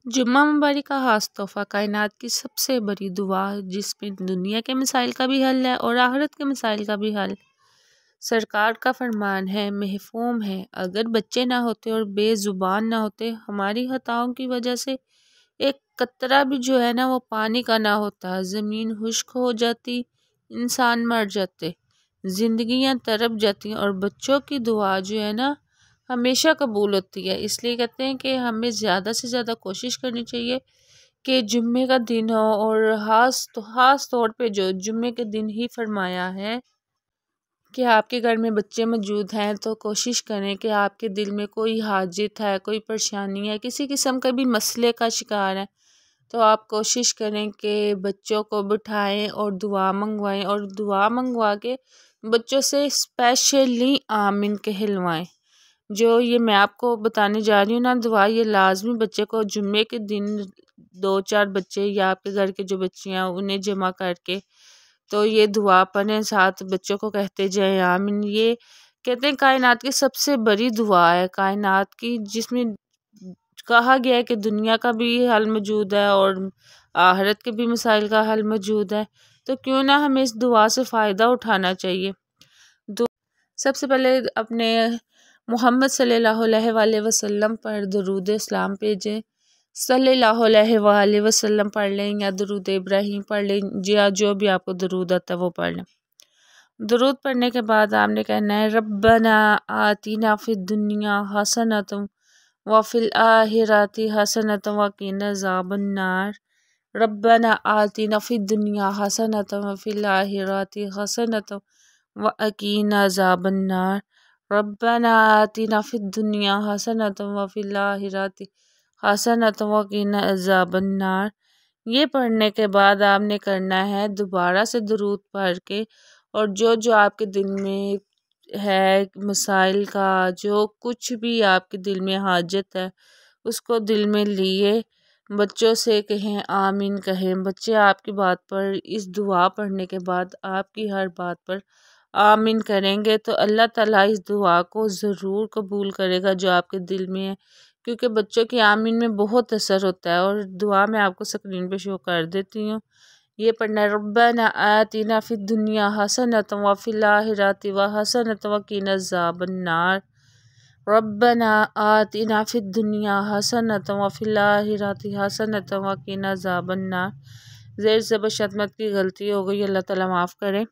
جمعہ مبارک کا خاص تحفہ کائنات کی سب سے بڑی دعا جس میں دنیا کے مسائل کا بھی حل ہے اور آخرت کے مسائل کا بھی حل۔ سرکار کا فرمان ہے، محفوم ہے، اگر بچے نہ ہوتے اور بے زبان نہ ہوتے، ہماری خطاؤں کی وجہ سے ایک قطرہ بھی جو ہے نا وہ پانی کا نہ ہوتا، زمین خشک ہو جاتی، انسان مر جاتے، زندگیاں تڑپ جاتی اور بچوں کی دعا جو ہے نا ہمیشہ قبول ہوتی ہے۔ اس لیے کہتے ہیں کہ ہمیں زیادہ سے زیادہ کوشش کرنی چاہیے کہ جمعے کا دن ہو، اور خاص طور پہ جو جمعے کے دن ہی فرمایا ہے کہ آپ کے گھر میں بچے موجود ہیں تو کوشش کریں کہ آپ کے دل میں کوئی حاجت ہے، کوئی پریشانی ہے، کسی قسم کا بھی مسئلے کا شکار ہے، تو آپ کوشش کریں کہ بچوں کو بٹھائیں اور دعا منگوائیں، اور دعا منگوا کے بچوں سے اسپیشلی آمین کہلوائیں۔ جو یہ میں آپ کو بتانے جا رہی ہوں نا دعا، یہ لازمی بچے کو جمعے کے دن 2-4 بچے یا آپ کے گھر کے جو بچے ہیں انہیں جمع کر کے تو یہ دعا پڑھیں، ساتھ بچوں کو کہتے جائیں آمین۔ یہ کہتے ہیں کائنات کی سب سے بڑی دعا ہے کائنات کی، جس میں کہا گیا ہے کہ دنیا کا بھی حل موجود ہے اور آخرت کے بھی مسائل کا حل موجود ہے، تو کیوں نہ ہمیں اس دعا سے فائدہ اٹھانا چاہیے۔ سب سے پہلے اپنے محمد صلی اللہ علیہ وآلہ وسلم پر درود اسلام بھیجیں، صلی اللہ علیہ وآلہ وسلم پڑھ لیں یا درود ابراہیم پڑھ لیں، یا جو بھی آپ کو درود آتا ہے وہ پڑھ لیں۔ درود پڑھنے کے بعد آپ نے کہنا ہے ربنا آتینا فی الدنیا حسنۃ وفی الآخرۃ حسنۃ وقنا عذاب النار، ربنا آتینا فی الدنیا حسنۃ وفی الآخرۃ حسنۃ وقنا عذاب النار، ربنا آتینا فی الدنیا حسنۃ وفی الآخرۃ حسنۃ وقنا عذاب النار۔ یہ پڑھنے کے بعد آپ نے کرنا ہے دوبارہ سے درود پڑھ کے، اور جو آپ کے دل میں ہے مسائل کا، جو کچھ بھی آپ کے دل میں حاجت ہے اس کو دل میں لیے بچوں سے کہیں آمین کہیں۔ بچے آپ کی بات پر، اس دعا پڑھنے کے بعد آپ کی ہر بات پر آمین کریں گے تو اللہ تعالیٰ اس دعا کو ضرور قبول کرے گا جو آپ کے دل میں ہے، کیونکہ بچوں کی آمین میں بہت اثر ہوتا ہے۔ اور دعا میں آپ کو اسکرین پہ شو کر دیتی ہوں، یہ پڑھنا ہے ربنا آتینا فی الدنیا حسنۃ وفی الآخرۃ حسنۃ وقنا عذاب النار، ربنا آتینا فی الدنیا حسنۃ وفی الآخرۃ حسنۃ وقنا عذاب النار۔ زیر زبر شدمت کی غلطی ہو گئی، اللہ تعالیٰ معاف کرے۔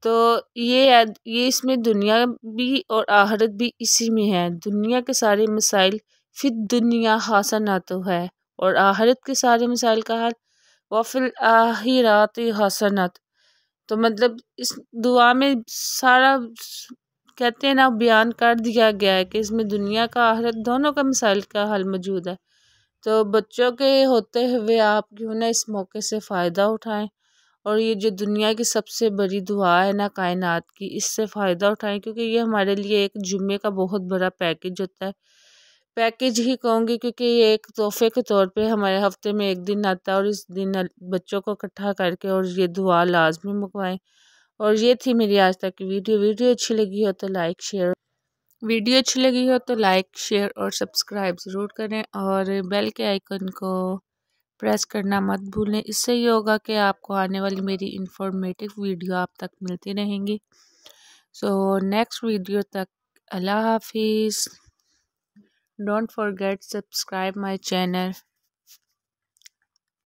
تو یہ اس میں دنیا بھی اور آخرت بھی اسی میں ہے، دنیا کے سارے مسائل فی الدنیا حسنۃ ہے اور آخرت کے سارے مسائل کا حل وفی الآخرۃ حسنۃ۔ تو مطلب اس دعا میں سارا کہتے ہیں نا بیان کر دیا گیا ہے کہ اس میں دنیا کا آخرت دونوں کا مسائل کا حل موجود ہے، تو بچوں کے ہوتے ہوئے آپ کیوں نہ اس موقع سے فائدہ اٹھائیں، اور یہ جو دنیا کی سب سے بڑی دعا ہے نا کائنات کی، اس سے فائدہ اٹھائیں، کیونکہ یہ ہمارے لیے ایک جمعے کا بہت بڑا پیکج ہوتا ہے، پیکج ہی کہوں گی کیونکہ یہ ایک تحفے کے طور پہ ہمارے ہفتے میں ایک دن آتا ہے، اور اس دن بچوں کو اکٹھا کر کے اور یہ دعا لازمی منگوائیں۔ اور یہ تھی میری آج تک کی ویڈیو اچھی لگی ہو تو لائک شیئر اور سبسکرائب ضرور کریں، اور بیل کے آئیکن کو پریس کرنا مت بھولیں، اس سے یہ ہوگا کہ آپ کو آنے والی میری انفارمیٹیو ویڈیو آپ تک ملتی رہیں گی۔ سو نیکسٹ ویڈیو تک اللہ حافظ۔ Don't forget subscribe my channel.